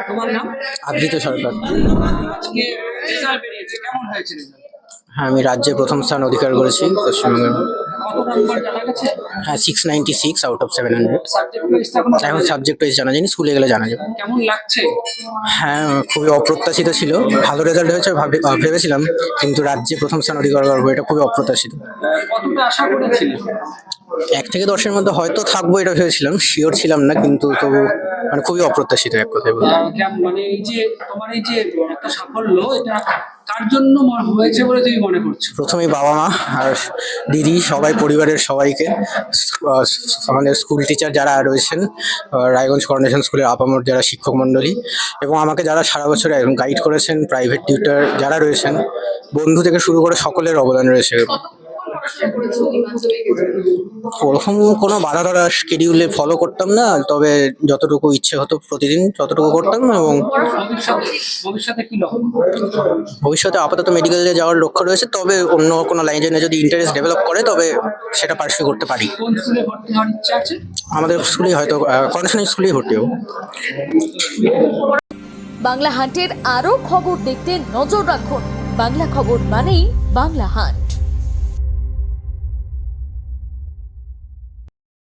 তোমার নাম? আদৃত সরকার। আজকে রেজাল্ট বেরিয়েছে, কেমন হয়েছে রেজাল্ট? হ্যাঁ, আমি রাজ্যে প্রথম স্থান অধিকার করেছি পশ্চিমবঙ্গের। কত নাম্বার জানা গেছে? হ্যাঁ, 696 আউট অফ 700। সাবজেক্ট ওয়াইজ এখন এখন সাবজেক্ট ওয়াইজ জানা যায়নি, স্কুলে গেলে জানা যাবে। কেমন লাগছে? হ্যাঁ, খুবই অপ্রত্যাশিত ছিল। ভালো রেজাল্ট হয়েছে ভেবেছিলাম, কিন্তু রাজ্যে প্রথম স্থান অধিকার করবো এটা খুবই অপ্রত্যাশিত। কতটা আশা করেছিলে? 1 থেকে 10-এর মধ্যে হয়তো থাকবো এটা ভেবেছিলাম, শিওর ছিলাম না, কিন্তু তবু মানে খুবই অপ্রত্যাশিত এক কথায় বলতে। মানে এই যে তোমার এই যে একটা সাফল্য, এটা কার জন্য হয়েছে বলে তুমি মনে করছো? প্রথমেই বাবা মা আর দিদি, সবাই পরিবারের সবাইকে, আহ, আমাদের স্কুল টিচার যারা রয়েছেন, রায়গঞ্জ করোনেশন স্কুলের আপামর যারা শিক্ষক মণ্ডলী, এবং আমাকে যারা সারা বছর গাইড করেছেন, প্রাইভেট টিউটর যারা রয়েছেন, বন্ধু থেকে শুরু করে সকলের অবদান রয়েছে। ওরকম কোনো বাধা ধরা শিডিউলে ফলো করতাম না, তবে যতটুকু ইচ্ছে হতো প্রতিদিন ততটুকু করতাম। এবং ভবিষ্যতে কি লক্ষ্য? ভবিষ্যতে আপাতত মেডিকেলে যাওয়ার লক্ষ্য রয়েছে, তবে অন্য কোনো লাইনে যদি ইন্টারেস্ট ডেভেলপ করে তবে সেটা পার্সিউ করতে পারি। কোন স্কুলে ভর্তি হওয়ার ইচ্ছা আছে? আমাদের স্কুলেই হয়তো করোনেশন স্কুলেই ভর্তি হবো। বাংলা হান্টের আরও খবর দেখতে নজর রাখুন। বাংলা খবর মানেই বাংলা হান্ট।